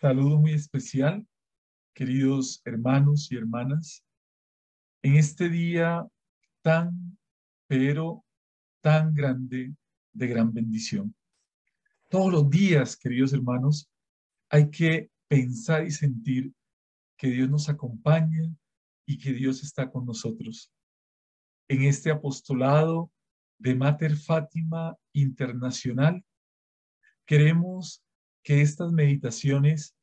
Saludo muy especial, queridos hermanos y hermanas, en este día tan, pero tan grande de gran bendición. Todos los días, queridos hermanos, hay que pensar y sentir que Dios nos acompaña y que Dios está con nosotros. En este apostolado de Mater Fátima Internacional, queremos que estas meditaciones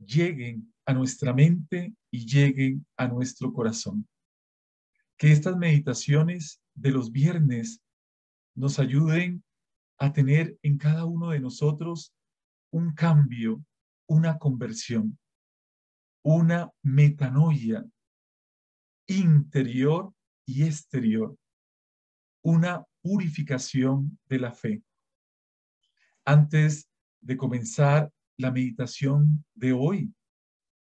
lleguen a nuestra mente y lleguen a nuestro corazón. Que estas meditaciones de los viernes nos ayuden a tener en cada uno de nosotros un cambio, una conversión, una metanoia interior y exterior, una purificación de la fe. Antes de comenzar la meditación de hoy,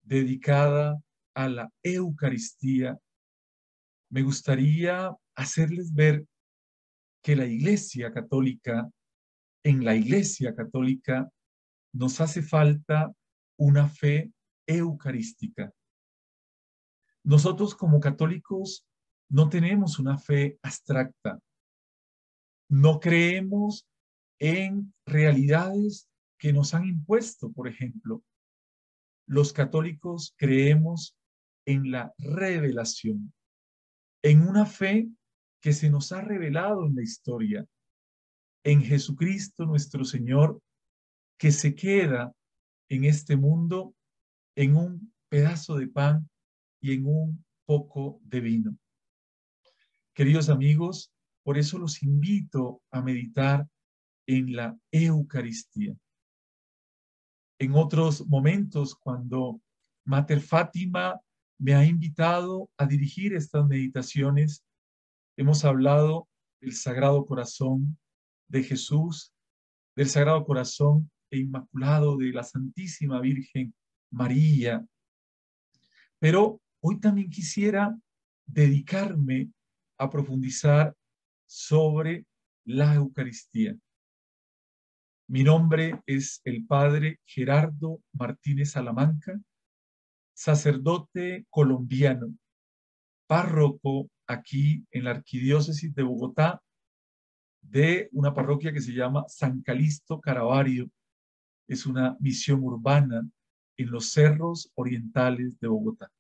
dedicada a la Eucaristía, me gustaría hacerles ver que en la Iglesia Católica, nos hace falta una fe eucarística. Nosotros como católicos no tenemos una fe abstracta, no creemos en realidades que nos han impuesto. Por ejemplo, los católicos creemos en la revelación, en una fe que se nos ha revelado en la historia, en Jesucristo nuestro Señor, que se queda en este mundo en un pedazo de pan y en un poco de vino. Queridos amigos, por eso los invito a meditar en la Eucaristía. En otros momentos, cuando Mater Fátima me ha invitado a dirigir estas meditaciones, hemos hablado del Sagrado Corazón de Jesús, del Sagrado Corazón e Inmaculado de la Santísima Virgen María. Pero hoy también quisiera dedicarme a profundizar sobre la Eucaristía. Mi nombre es el Padre Gerardo Martínez Salamanca, sacerdote colombiano, párroco aquí en la Arquidiócesis de Bogotá, de una parroquia que se llama San Calixto Caravario. Es una misión urbana en los cerros orientales de Bogotá.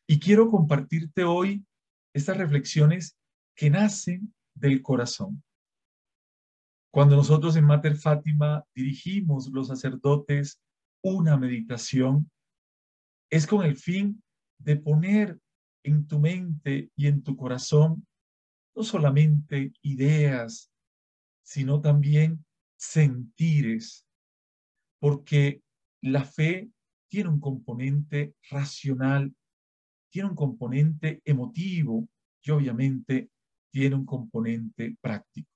Y quiero compartirte hoy estas reflexiones que nacen del corazón. Cuando nosotros en Mater Fátima dirigimos los sacerdotes una meditación, es con el fin de poner en tu mente y en tu corazón no solamente ideas, sino también sentires, porque la fe tiene un componente racional, tiene un componente emotivo y obviamente tiene un componente práctico.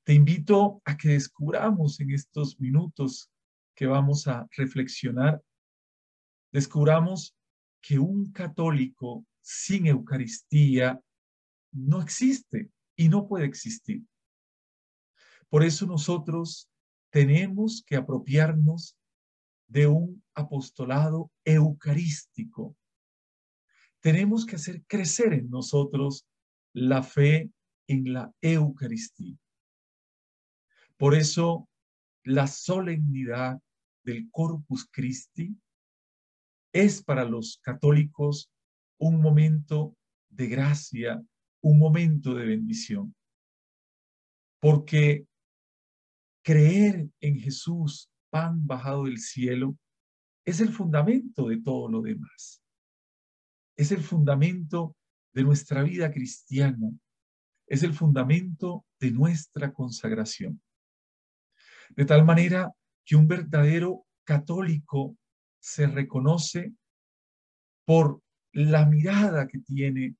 Te invito a que descubramos en estos minutos que vamos a reflexionar, descubramos que un católico sin Eucaristía no existe y no puede existir. Por eso nosotros tenemos que apropiarnos de un apostolado eucarístico. Tenemos que hacer crecer en nosotros la fe en la Eucaristía. Por eso la solemnidad del Corpus Christi es para los católicos un momento de gracia, un momento de bendición. Porque creer en Jesús, pan bajado del cielo, es el fundamento de todo lo demás. Es el fundamento de nuestra vida cristiana. Es el fundamento de nuestra consagración. De tal manera que un verdadero católico se reconoce por la mirada que tiene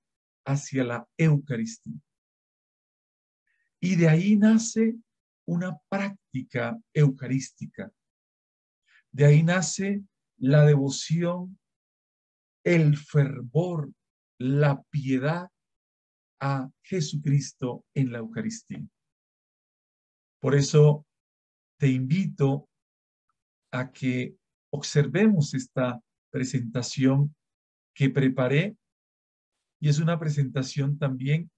hacia la Eucaristía. Y de ahí nace una práctica eucarística. De ahí nace la devoción, el fervor, la piedad a Jesucristo en la Eucaristía. Por eso te invito a que observemos esta presentación que preparé, y es una presentación también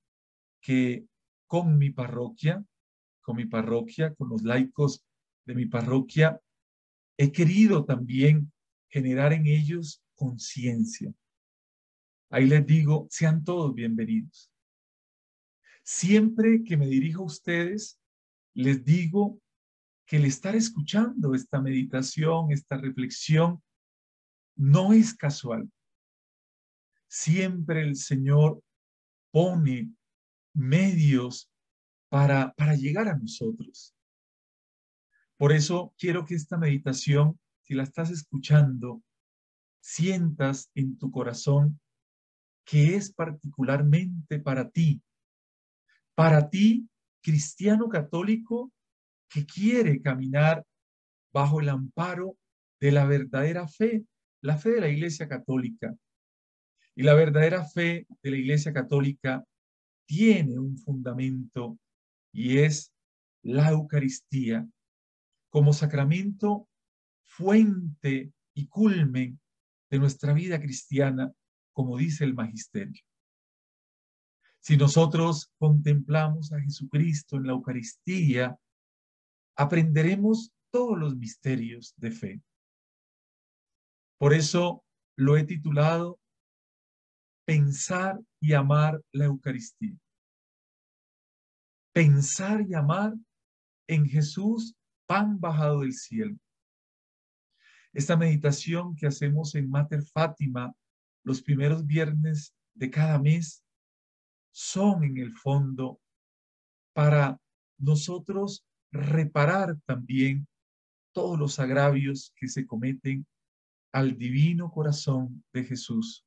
que con mi parroquia, con los laicos de mi parroquia, he querido también generar en ellos conciencia. Ahí les digo, sean todos bienvenidos. Siempre que me dirijo a ustedes, les digo que el estar escuchando esta meditación, esta reflexión, no es casual. Siempre el Señor pone medios para llegar a nosotros. Por eso quiero que esta meditación, si la estás escuchando, sientas en tu corazón que es particularmente para ti, cristiano católico, que quiere caminar bajo el amparo de la verdadera fe, la fe de la Iglesia Católica. Y la verdadera fe de la Iglesia Católica tiene un fundamento y es la Eucaristía como sacramento, fuente y culmen de nuestra vida cristiana, como dice el magisterio. Si nosotros contemplamos a Jesucristo en la Eucaristía, aprenderemos todos los misterios de fe. Por eso lo he titulado Pensar y amar la Eucaristía. Pensar y amar en Jesús, pan bajado del cielo. Esta meditación que hacemos en Mater Fátima los primeros viernes de cada mes son en el fondo para nosotros reparar también todos los agravios que se cometen al divino corazón de Jesús.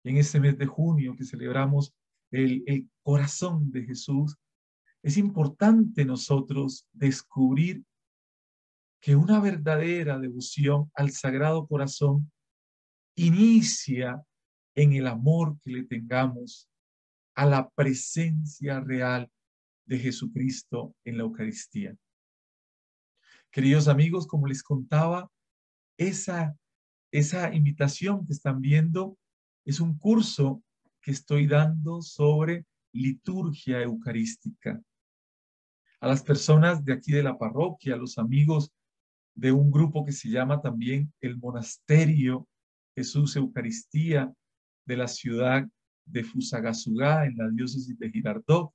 Y en este mes de junio que celebramos el corazón de Jesús, es importante nosotros descubrir que una verdadera devoción al Sagrado Corazón inicia en el amor que le tengamos a la presencia real de Jesucristo en la Eucaristía. Queridos amigos, como les contaba, esa invitación que están viendo es un curso que estoy dando sobre liturgia eucarística. A las personas de aquí de la parroquia, a los amigos de un grupo que se llama también el Monasterio Jesús Eucaristía de la ciudad de Fusagasugá, en la diócesis de Girardot.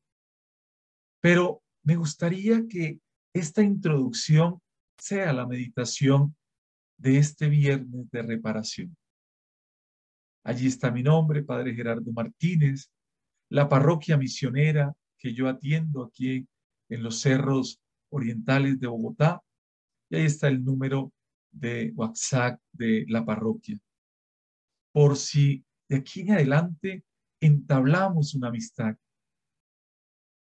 Pero me gustaría que esta introducción sea la meditación de este viernes de reparación. Allí está mi nombre, Padre Gerardo Martínez, la parroquia misionera que yo atiendo aquí en los cerros orientales de Bogotá, y ahí está el número de WhatsApp de la parroquia. Por si de aquí en adelante entablamos una amistad.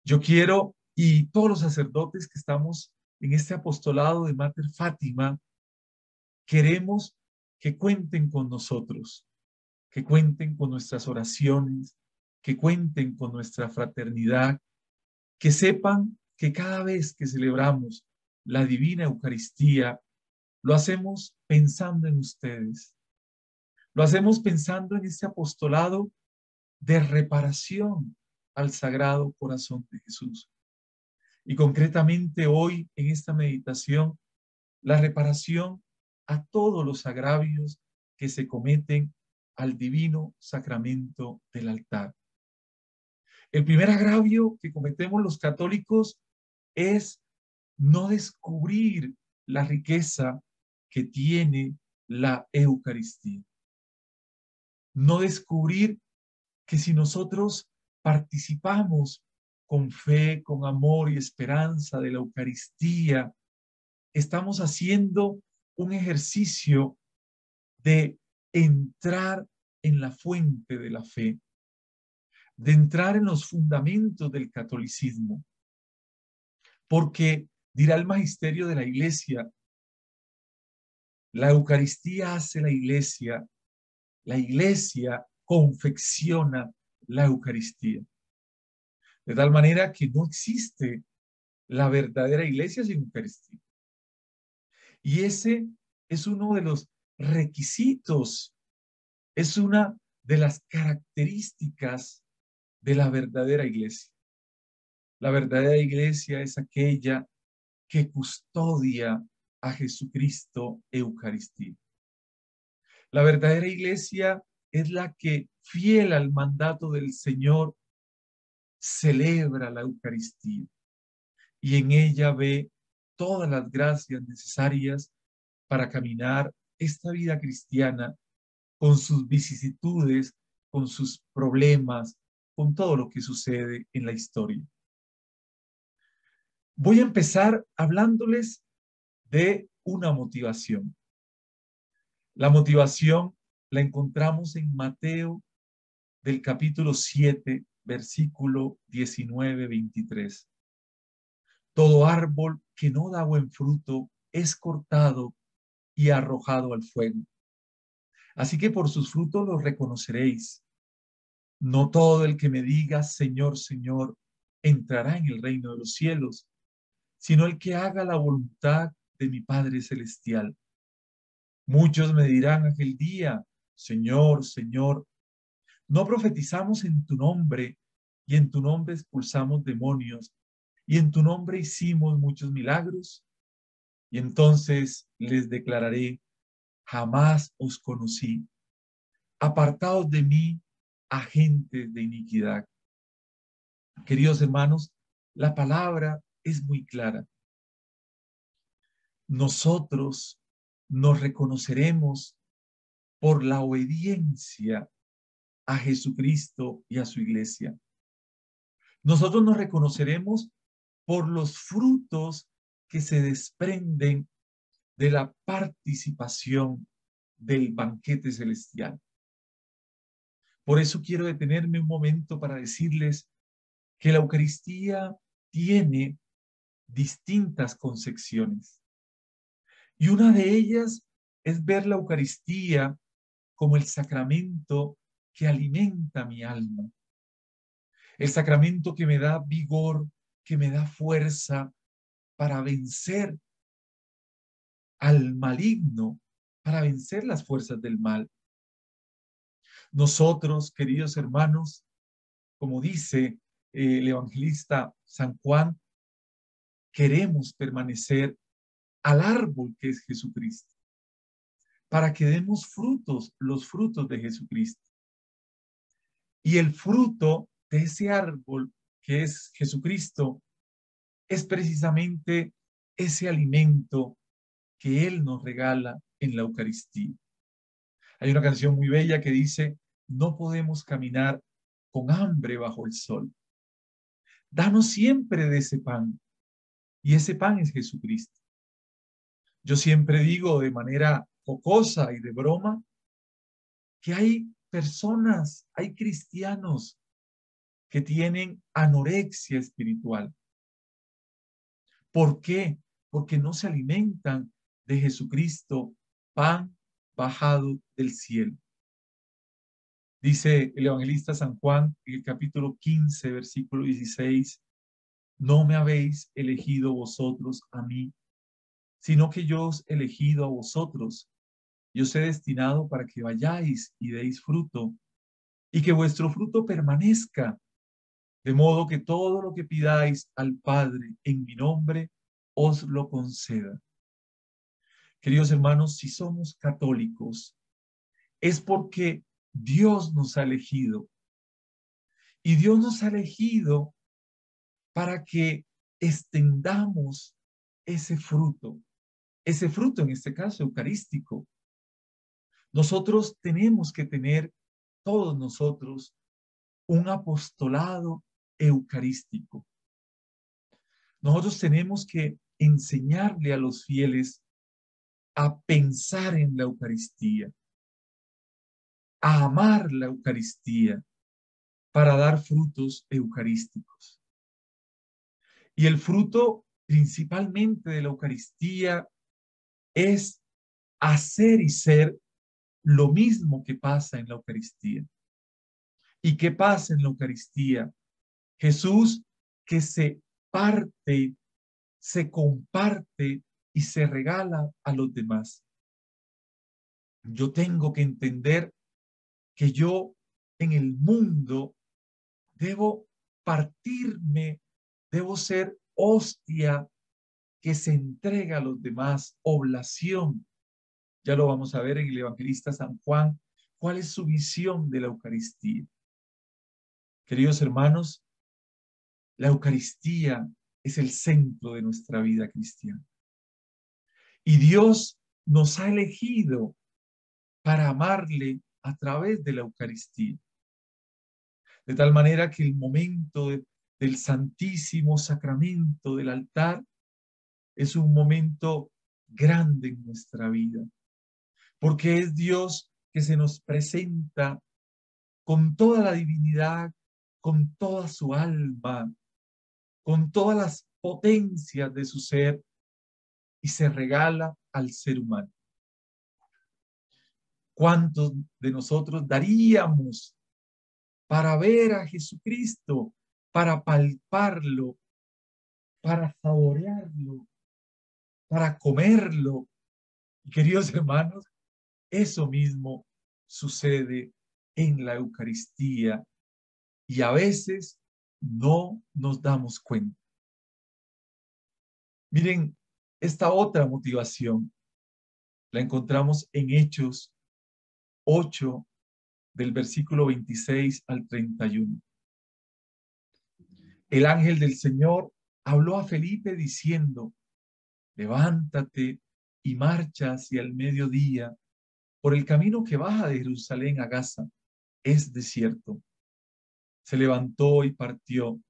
Yo quiero, y todos los sacerdotes que estamos en este apostolado de Mater Fátima, queremos que cuenten con nosotros, que cuenten con nuestras oraciones, que cuenten con nuestra fraternidad, que sepan que cada vez que celebramos la Divina Eucaristía, lo hacemos pensando en ustedes. Lo hacemos pensando en este apostolado de reparación al Sagrado Corazón de Jesús. Y concretamente hoy en esta meditación, la reparación a todos los agravios que se cometen al divino sacramento del altar. El primer agravio que cometemos los católicos es no descubrir la riqueza que tiene la Eucaristía. No descubrir que si nosotros participamos con fe, con amor y esperanza de la Eucaristía, estamos haciendo un ejercicio de entrar en la fuente de la fe, de entrar en los fundamentos del catolicismo. Porque, dirá el magisterio de la Iglesia, la Eucaristía hace la Iglesia confecciona la Eucaristía. De tal manera que no existe la verdadera Iglesia sin Eucaristía. Y ese es uno de los requisitos, es una de las características de la verdadera iglesia. La verdadera iglesia es aquella que custodia a Jesucristo Eucaristía. La verdadera iglesia es la que, fiel al mandato del Señor, celebra la Eucaristía y en ella ve todas las gracias necesarias para caminar esta vida cristiana con sus vicisitudes, con sus problemas, con todo lo que sucede en la historia. Voy a empezar hablándoles de una motivación. La motivación la encontramos en Mateo del capítulo 7, versículo 19-23. Todo árbol que no da buen fruto es cortado y arrojado al fuego. Así que por sus frutos los reconoceréis. No todo el que me diga Señor, Señor, entrará en el reino de los cielos, sino el que haga la voluntad de mi Padre Celestial. Muchos me dirán aquel día, Señor, Señor, ¿no profetizamos en tu nombre y en tu nombre expulsamos demonios y en tu nombre hicimos muchos milagros? Y entonces les declararé, jamás os conocí. Apartaos de mí, agentes de iniquidad. Queridos hermanos, la palabra es muy clara. Nosotros nos reconoceremos por la obediencia a Jesucristo y a su iglesia. Nosotros nos reconoceremos por los frutos que se desprenden de la participación del banquete celestial. Por eso quiero detenerme un momento para decirles que la Eucaristía tiene distintas concepciones. Y una de ellas es ver la Eucaristía como el sacramento que alimenta mi alma. El sacramento que me da vigor, que me da fuerza para vencer al maligno, para vencer las fuerzas del mal. Nosotros, queridos hermanos, como dice el evangelista San Juan, queremos permanecer al árbol que es Jesucristo, para que demos frutos, los frutos de Jesucristo. Y el fruto de ese árbol que es Jesucristo es precisamente ese alimento que Él nos regala en la Eucaristía. Hay una canción muy bella que dice, no podemos caminar con hambre bajo el sol. Danos siempre de ese pan, y ese pan es Jesucristo. Yo siempre digo de manera jocosa y de broma que hay personas, hay cristianos que tienen anorexia espiritual. ¿Por qué? Porque no se alimentan de Jesucristo, pan bajado del cielo. Dice el evangelista San Juan en el capítulo 15, versículo 16, no me habéis elegido vosotros a mí, sino que yo os he elegido a vosotros. Yo os he destinado para que vayáis y deis fruto, y que vuestro fruto permanezca, de modo que todo lo que pidáis al Padre en mi nombre, os lo conceda. Queridos hermanos, si somos católicos, es porque Dios nos ha elegido. Y Dios nos ha elegido para que extendamos ese fruto en este caso eucarístico. Nosotros tenemos que tener, todos nosotros, un apostolado eucarístico. Nosotros tenemos que enseñarle a los fieles a pensar en la Eucaristía, a amar la Eucaristía para dar frutos eucarísticos. Y el fruto principalmente de la Eucaristía es hacer y ser lo mismo que pasa en la Eucaristía. ¿Y qué pasa en la Eucaristía? Jesús que se parte, se comparte y se regala a los demás. Yo tengo que entender que yo en el mundo debo partirme, debo ser hostia que se entrega a los demás, oblación. Ya lo vamos a ver en el evangelista San Juan, cuál es su visión de la Eucaristía. Queridos hermanos, la Eucaristía es el centro de nuestra vida cristiana. Y Dios nos ha elegido para amarle a través de la Eucaristía. De tal manera que el momento del Santísimo Sacramento del altar es un momento grande en nuestra vida, porque es Dios que se nos presenta con toda la divinidad, con toda su alma, con todas las potencias de su ser y se regala al ser humano. ¿Cuántos de nosotros daríamos para ver a Jesucristo, para palparlo, para saborearlo, para comerlo? Y queridos hermanos, eso mismo sucede en la Eucaristía y a veces no nos damos cuenta. Miren, esta otra motivación la encontramos en Hechos 8, del versículo 26 al 31. El ángel del Señor habló a Felipe diciendo: levántate y marcha hacia el mediodía por el camino que baja de Jerusalén a Gaza. Es desierto. Se levantó y partió.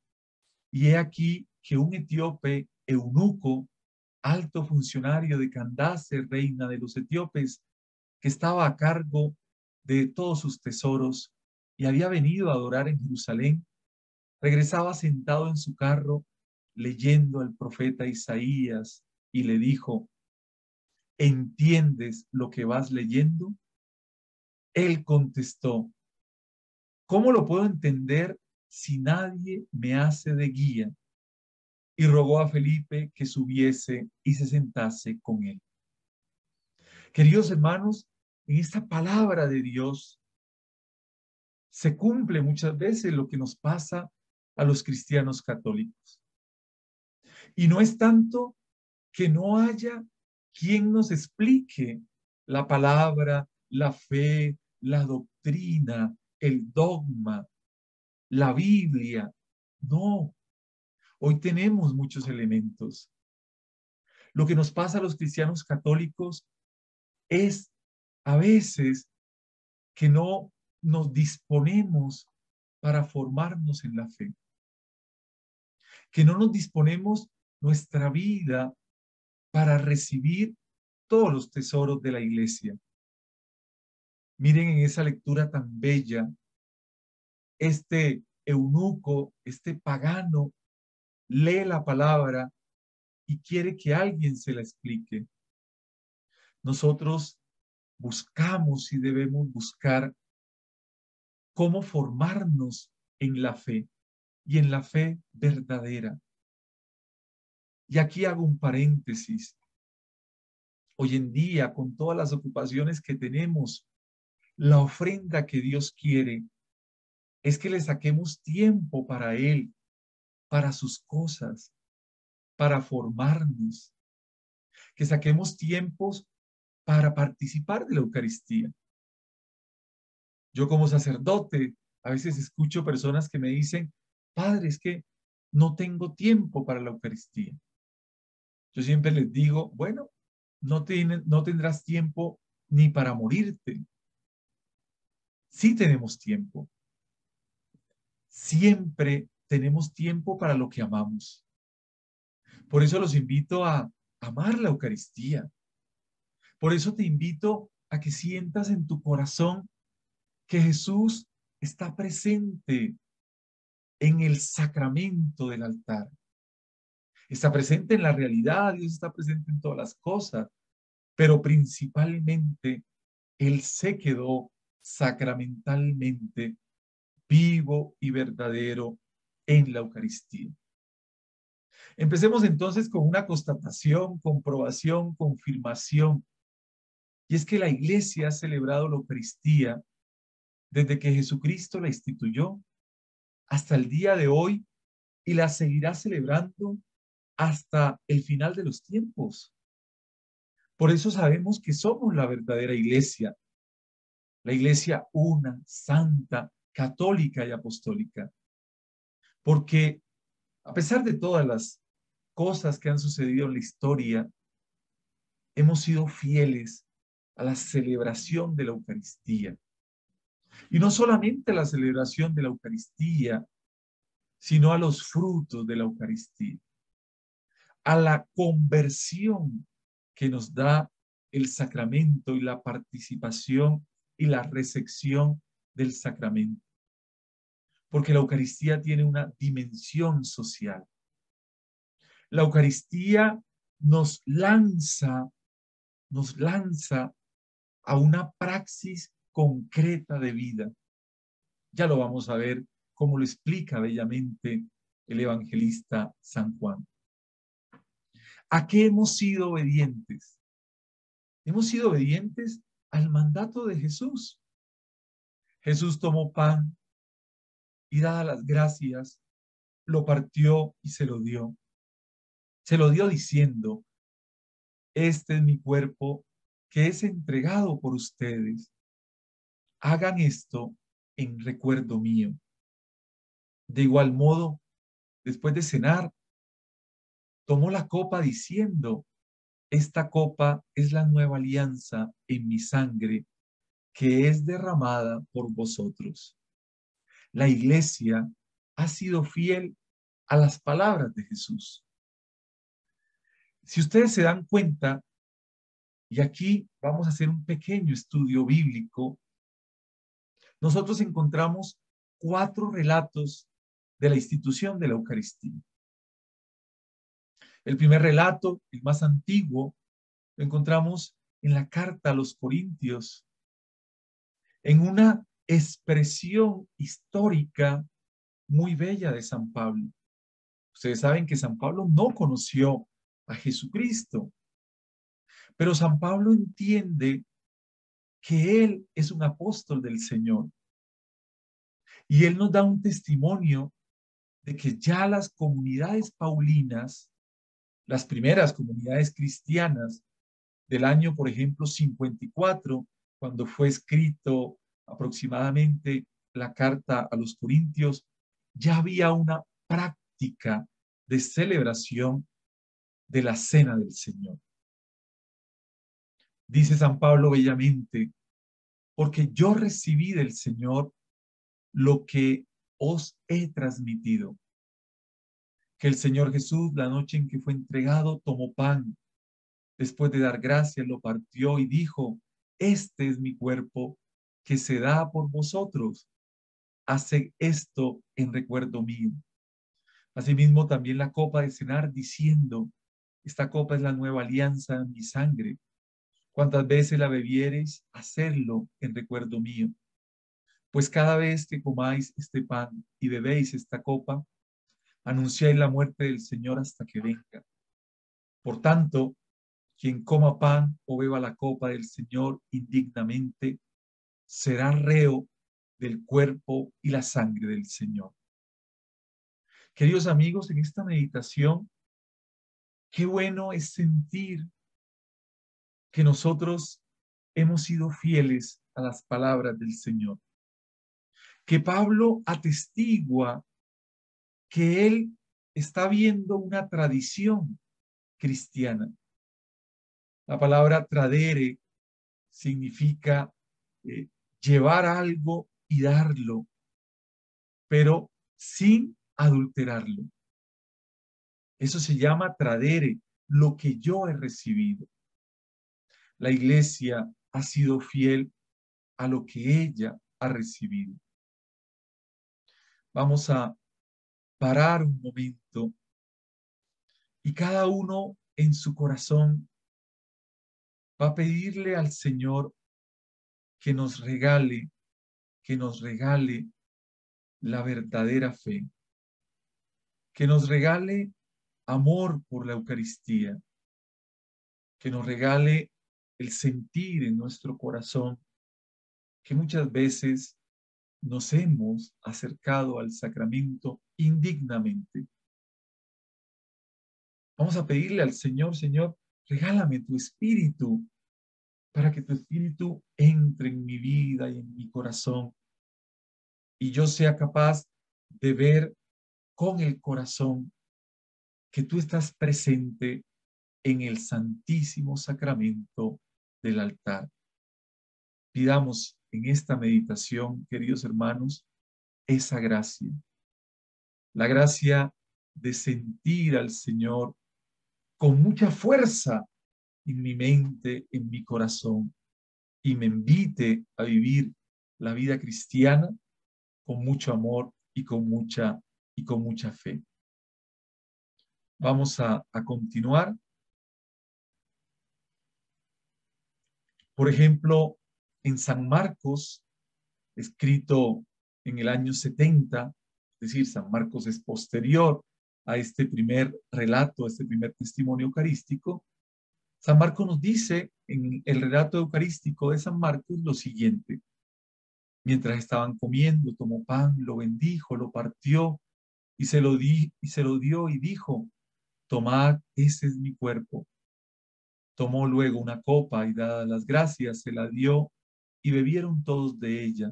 Y he aquí que un etíope eunuco, alto funcionario de Candace, reina de los etíopes, que estaba a cargo de todos sus tesoros y había venido a adorar en Jerusalén, regresaba sentado en su carro leyendo al profeta Isaías y le dijo: ¿entiendes lo que vas leyendo? Él contestó: ¿cómo lo puedo entender si nadie me hace de guía? Y rogó a Felipe que subiese y se sentase con él. Queridos hermanos, en esta palabra de Dios se cumple muchas veces lo que nos pasa a los cristianos católicos. Y no es tanto que no haya quien nos explique la palabra, la fe, la doctrina, el dogma, la Biblia. No, hoy tenemos muchos elementos. Lo que nos pasa a los cristianos católicos es a veces que no nos disponemos para formarnos en la fe, que no nos disponemos nuestra vida para recibir todos los tesoros de la iglesia. Miren en esa lectura tan bella, este eunuco, este pagano, lee la palabra y quiere que alguien se la explique. Nosotros buscamos y debemos buscar cómo formarnos en la fe y en la fe verdadera. Y aquí hago un paréntesis. Hoy en día, con todas las ocupaciones que tenemos, la ofrenda que Dios quiere es que le saquemos tiempo para Él, para sus cosas, para formarnos, que saquemos tiempos para participar de la Eucaristía. Yo como sacerdote, a veces escucho personas que me dicen: padre, es que no tengo tiempo para la Eucaristía. Yo siempre les digo: bueno, no tendrás tiempo ni para morirte. Sí tenemos tiempo. Siempre tenemos tiempo para lo que amamos. Por eso los invito a amar la Eucaristía. Por eso te invito a que sientas en tu corazón que Jesús está presente en el sacramento del altar. Está presente en la realidad, Dios está presente en todas las cosas, pero principalmente Él se quedó sacramentalmente vivo y verdadero en la Eucaristía. Empecemos entonces con una constatación, comprobación, confirmación. Y es que la Iglesia ha celebrado la Eucaristía desde que Jesucristo la instituyó hasta el día de hoy y la seguirá celebrando hasta el final de los tiempos. Por eso sabemos que somos la verdadera Iglesia, la Iglesia una, santa, católica y apostólica. Porque a pesar de todas las cosas que han sucedido en la historia, hemos sido fieles a la celebración de la Eucaristía. Y no solamente a la celebración de la Eucaristía, sino a los frutos de la Eucaristía, a la conversión que nos da el sacramento y la participación y la recepción del sacramento. Porque la Eucaristía tiene una dimensión social. La Eucaristía nos lanza a una praxis concreta de vida. Ya lo vamos a ver cómo lo explica bellamente el evangelista San Juan. ¿A qué hemos sido obedientes? Hemos sido obedientes al mandato de Jesús. Jesús tomó pan y, dadas las gracias, lo partió y se lo dio. Se lo dio diciendo: este es mi cuerpo que es entregado por ustedes. Hagan esto en recuerdo mío. De igual modo, después de cenar, tomó la copa diciendo: esta copa es la nueva alianza en mi sangre, que es derramada por vosotros. La Iglesia ha sido fiel a las palabras de Jesús. Si ustedes se dan cuenta, y aquí vamos a hacer un pequeño estudio bíblico, nosotros encontramos 4 relatos de la institución de la Eucaristía. El primer relato, el más antiguo, lo encontramos en la carta a los Corintios, en una expresión histórica muy bella de San Pablo. Ustedes saben que San Pablo no conoció a Jesucristo, pero San Pablo entiende que él es un apóstol del Señor. Y él nos da un testimonio de que ya las comunidades paulinas, las primeras comunidades cristianas del año, por ejemplo, 54, cuando fue escrito aproximadamente la carta a los Corintios, ya había una práctica de celebración de la cena del Señor. Dice San Pablo bellamente: porque yo recibí del Señor lo que os he transmitido, que el Señor Jesús, la noche en que fue entregado, tomó pan, después de dar gracias, lo partió y dijo: este es mi cuerpo que se da por vosotros. Haced esto en recuerdo mío. Asimismo, también la copa de cenar, diciendo: esta copa es la nueva alianza en mi sangre. Cuantas veces la bebiereis, hacedlo en recuerdo mío. Pues cada vez que comáis este pan y bebéis esta copa, anunciáis la muerte del Señor hasta que venga. Por tanto, quien coma pan o beba la copa del Señor indignamente, será reo del cuerpo y la sangre del Señor. Queridos amigos, en esta meditación, qué bueno es sentir que nosotros hemos sido fieles a las palabras del Señor. Que Pablo atestigua que él está viendo una tradición cristiana. La palabra tradere significa llevar algo y darlo, pero sin adulterarlo. Eso se llama tradere, lo que yo he recibido. La Iglesia ha sido fiel a lo que ella ha recibido. Vamos a parar un momento y cada uno en su corazón va a pedirle al Señor que nos regale, la verdadera fe, que nos regale amor por la Eucaristía, que nos regale el sentir en nuestro corazón que muchas veces nos hemos acercado al sacramento indignamente. Vamos a pedirle al Señor, Señor, regálame tu espíritu para que tu espíritu entre en mi vida y en mi corazón y yo sea capaz de ver con el corazón que tú estás presente en el santísimo sacramento del altar. Pidamos en esta meditación, queridos hermanos, esa gracia, la gracia de sentir al Señor con mucha fuerza en mi mente, en mi corazón, y me invite a vivir la vida cristiana con mucho amor y con mucha fe. Vamos a continuar. Por ejemplo, en San Marcos, escrito en el año 70, es decir, San Marcos es posterior a este primer relato, a este primer testimonio eucarístico. San Marcos nos dice en el relato eucarístico de San Marcos lo siguiente: mientras estaban comiendo, tomó pan, lo bendijo, lo partió y se lo dio y dijo: tomad, ese es mi cuerpo. Tomó luego una copa y dadas las gracias se la dio y bebieron todos de ella.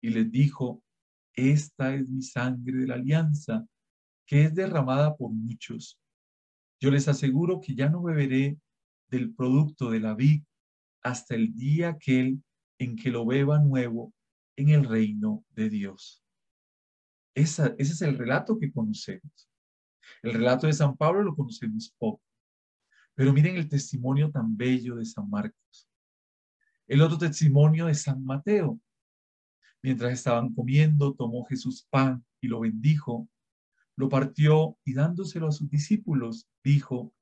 Y les dijo: esta es mi sangre de la alianza, que es derramada por muchos. Yo les aseguro que ya no beberé del producto de la vid hasta el día aquel en que lo beba nuevo en el reino de Dios. Ese es el relato que conocemos. El relato de San Pablo lo conocemos poco. Pero miren el testimonio tan bello de San Marcos. El otro testimonio de San Mateo. Mientras estaban comiendo, tomó Jesús pan y lo bendijo, lo partió y dándoselo a sus discípulos, dijo: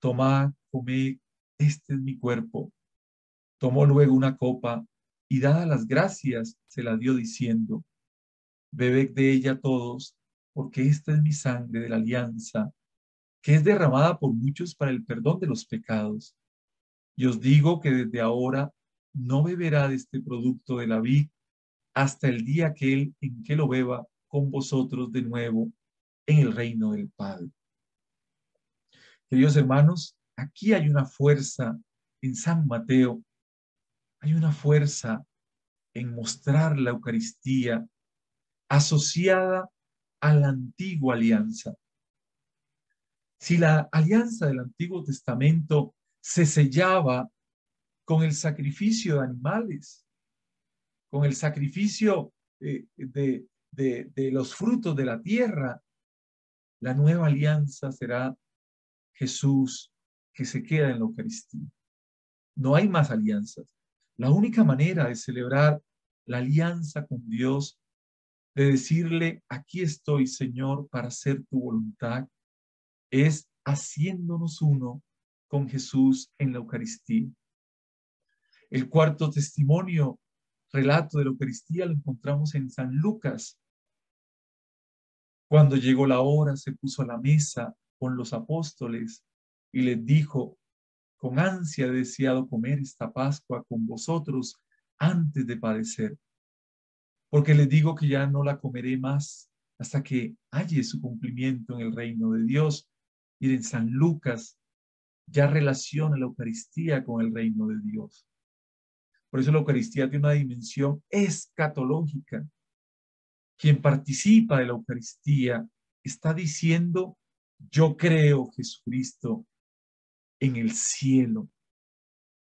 tomad, comed, este es mi cuerpo. Tomó luego una copa y dadas las gracias se la dio diciendo: bebed de ella todos, porque esta es mi sangre de la alianza, que es derramada por muchos para el perdón de los pecados. Y os digo que desde ahora no beberá de este producto de la vid hasta el día aquel en que lo beba con vosotros de nuevo en el reino del Padre. Queridos hermanos, aquí hay una fuerza en San Mateo, hay una fuerza en mostrar la Eucaristía asociada a la antigua alianza. Si la alianza del Antiguo Testamento se sellaba con el sacrificio de animales, con el sacrificio de los frutos de la tierra, la nueva alianza será Jesús que se queda en la Eucaristía. No hay más alianzas. La única manera de celebrar la alianza con Dios, de decirle: aquí estoy, Señor, para hacer tu voluntad, es haciéndonos uno con Jesús en la Eucaristía. El cuarto testimonio, relato de la Eucaristía, lo encontramos en San Lucas. Cuando llegó la hora, se puso a la mesa con los apóstoles y les dijo: con ansia he deseado comer esta Pascua con vosotros antes de padecer, porque les digo que ya no la comeré más hasta que halle su cumplimiento en el reino de Dios. Miren, San Lucas ya relaciona la Eucaristía con el reino de Dios. Por eso la Eucaristía tiene una dimensión escatológica. Quien participa de la Eucaristía está diciendo: yo creo, Jesucristo, en el cielo.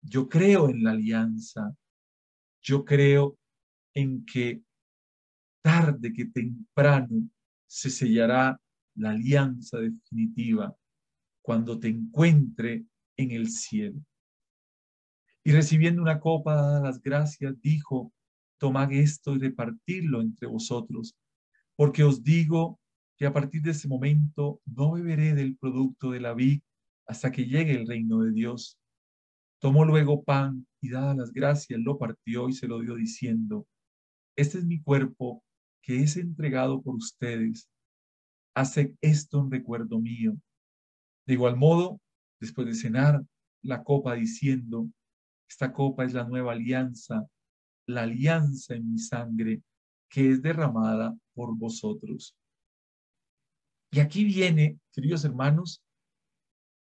Yo creo en la alianza. Yo creo en que tarde que temprano se sellará la alianza definitiva cuando te encuentre en el cielo. Y recibiendo una copa, dadas las gracias, dijo: tomad esto y repartidlo entre vosotros, porque os digo que a partir de ese momento no beberé del producto de la vid hasta que llegue el reino de Dios. Tomó luego pan y dadas las gracias lo partió y se lo dio diciendo: este es mi cuerpo que es entregado por ustedes. Haced esto en recuerdo mío. De igual modo, después de cenar la copa diciendo, esta copa es la nueva alianza, la alianza en mi sangre, que es derramada por vosotros. Y aquí viene, queridos hermanos,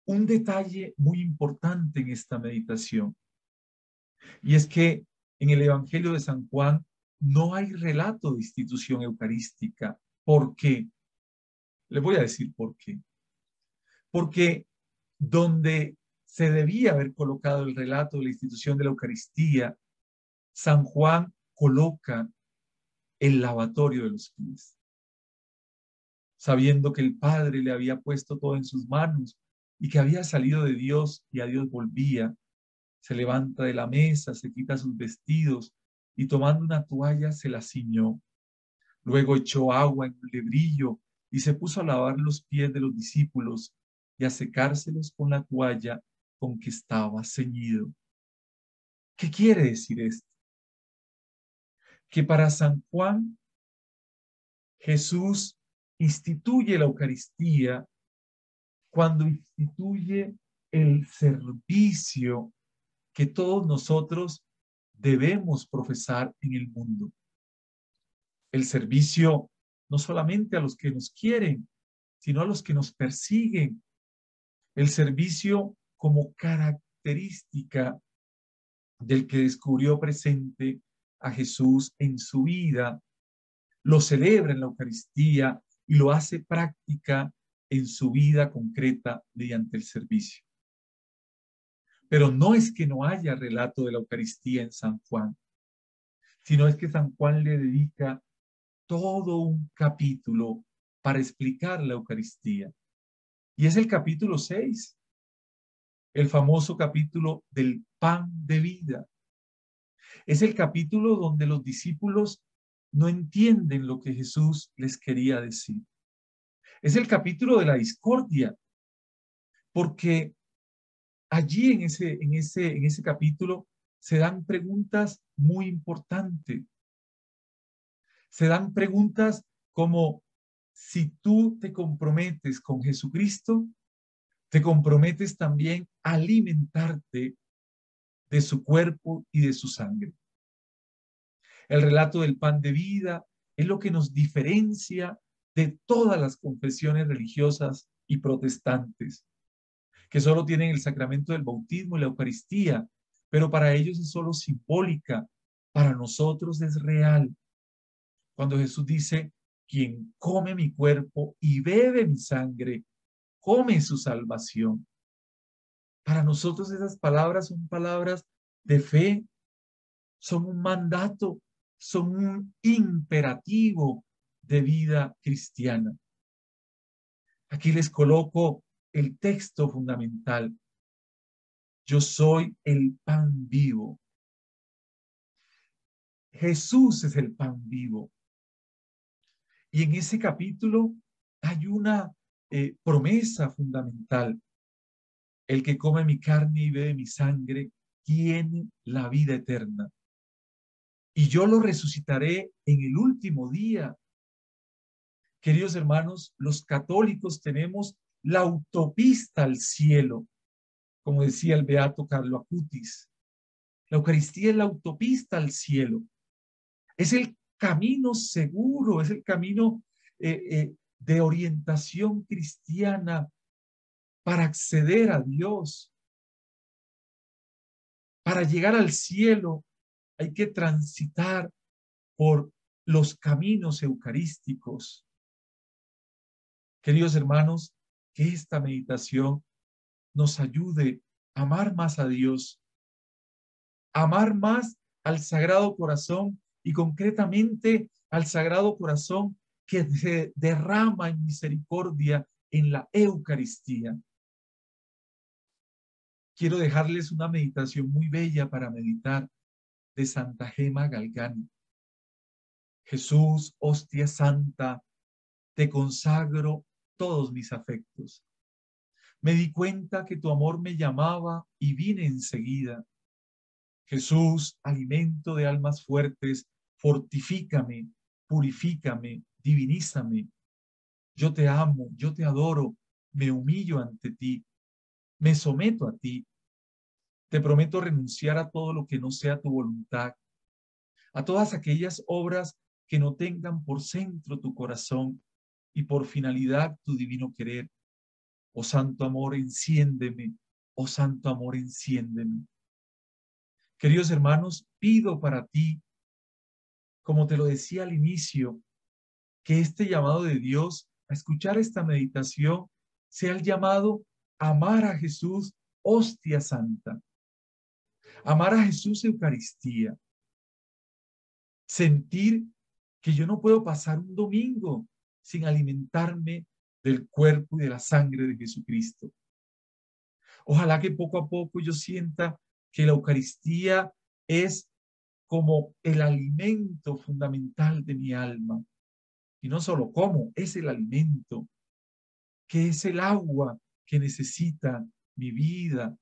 un detalle muy importante en esta meditación. Y es que en el Evangelio de San Juan no hay relato de institución eucarística. ¿Por qué? Les voy a decir por qué. Porque donde se debía haber colocado el relato de la institución de la Eucaristía, San Juan coloca el lavatorio de los pies, sabiendo que el Padre le había puesto todo en sus manos y que había salido de Dios y a Dios volvía. Se levanta de la mesa, se quita sus vestidos y tomando una toalla se la ciñó. Luego echó agua en un lebrillo y se puso a lavar los pies de los discípulos y a secárselos con la toalla con que estaba ceñido. ¿Qué quiere decir esto? Que para San Juan, Jesús instituye la Eucaristía cuando instituye el servicio que todos nosotros debemos profesar en el mundo. El servicio no solamente a los que nos quieren, sino a los que nos persiguen. El servicio como característica del que descubrió presente a Jesús en su vida, lo celebra en la Eucaristía y lo hace práctica en su vida concreta mediante el servicio. Pero no es que no haya relato de la Eucaristía en San Juan, sino es que San Juan le dedica todo un capítulo para explicar la Eucaristía. Y es el capítulo 6, el famoso capítulo del pan de vida. Es el capítulo donde los discípulos no entienden lo que Jesús les quería decir. Es el capítulo de la discordia, porque allí en ese capítulo se dan preguntas muy importantes. Se dan preguntas como, si tú te comprometes con Jesucristo, te comprometes también a alimentarte de su cuerpo y de su sangre. El relato del pan de vida es lo que nos diferencia de todas las confesiones religiosas y protestantes, que solo tienen el sacramento del bautismo y la Eucaristía, pero para ellos es solo simbólica, para nosotros es real. Cuando Jesús dice, quien come mi cuerpo y bebe mi sangre, come su salvación. Para nosotros esas palabras son palabras de fe, son un mandato, son un imperativo de vida cristiana. Aquí les coloco el texto fundamental. Yo soy el pan vivo. Jesús es el pan vivo. Y en ese capítulo hay una promesa fundamental. El que come mi carne y bebe mi sangre tiene la vida eterna. Y yo lo resucitaré en el último día. Queridos hermanos, los católicos tenemos la autopista al cielo, como decía el beato Carlo Acutis. La Eucaristía es la autopista al cielo. Es el camino seguro, es el camino de orientación cristiana para acceder a Dios. Para llegar al cielo hay que transitar por los caminos eucarísticos. Queridos hermanos, que esta meditación nos ayude a amar más a Dios, a amar más al Sagrado Corazón y concretamente al Sagrado Corazón que se derrama en misericordia en la Eucaristía. Quiero dejarles una meditación muy bella para meditar de Santa Gema Galgani. Jesús, hostia santa, te consagro todos mis afectos. Me di cuenta que tu amor me llamaba y vine enseguida. Jesús, alimento de almas fuertes, fortifícame, purifícame, divinízame. Yo te amo, yo te adoro, me humillo ante ti, me someto a ti. Te prometo renunciar a todo lo que no sea tu voluntad, a todas aquellas obras que no tengan por centro tu corazón y por finalidad tu divino querer. Oh santo amor, enciéndeme. Oh santo amor, enciéndeme. Queridos hermanos, pido para ti, como te lo decía al inicio, que este llamado de Dios a escuchar esta meditación sea el llamado a amar a Jesús, hostia santa, amar a Jesús Eucaristía, sentir que yo no puedo pasar un domingo sin alimentarme del cuerpo y de la sangre de Jesucristo. Ojalá que poco a poco yo sienta que la Eucaristía es como el alimento fundamental de mi alma. Y no solo como, es el alimento, que es el agua que necesita mi vida,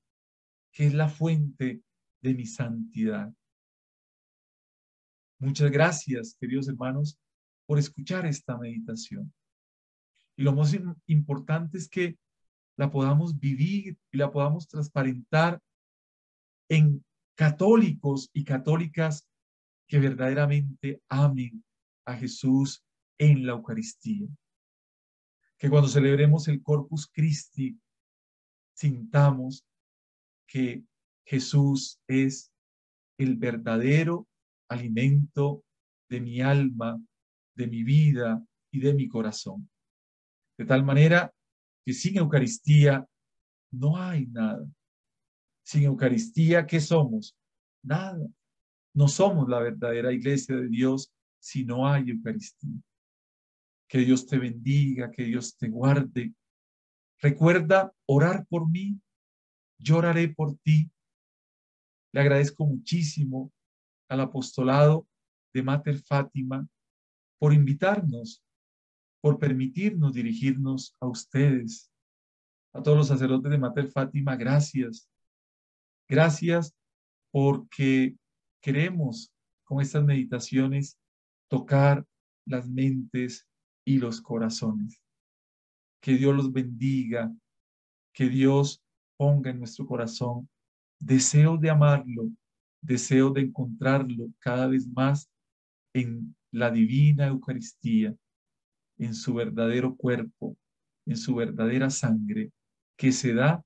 que es la fuente de mi santidad. Muchas gracias, queridos hermanos, por escuchar esta meditación. Y lo más importante es que la podamos vivir y la podamos transparentar en católicos y católicas que verdaderamente amen a Jesús en la Eucaristía. Que cuando celebremos el Corpus Christi, sintamos que Jesús es el verdadero alimento de mi alma, de mi vida y de mi corazón. De tal manera que sin Eucaristía no hay nada. Sin Eucaristía, ¿qué somos? Nada. No somos la verdadera iglesia de Dios si no hay Eucaristía. Que Dios te bendiga, que Dios te guarde. Recuerda orar por mí, yo oraré por ti. Le agradezco muchísimo al apostolado de Mater Fátima por invitarnos, por permitirnos dirigirnos a ustedes. A todos los sacerdotes de Mater Fátima, gracias. Gracias porque queremos con estas meditaciones tocar las mentes y los corazones. Que Dios los bendiga, que Dios ponga en nuestro corazón deseo de amarlo, deseo de encontrarlo cada vez más en la divina Eucaristía, en su verdadero cuerpo, en su verdadera sangre, que se da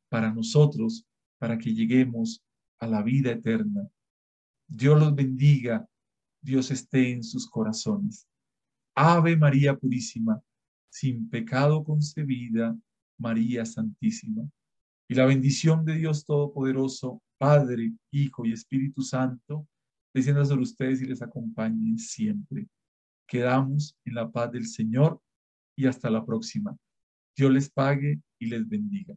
para nosotros, para que lleguemos a la vida eterna. Dios los bendiga, Dios esté en sus corazones. Ave María Purísima, sin pecado concebida, María Santísima. Y la bendición de Dios Todopoderoso, Padre, Hijo y Espíritu Santo, descienda sobre ustedes y les acompañe siempre. Quedamos en la paz del Señor y hasta la próxima. Dios les pague y les bendiga.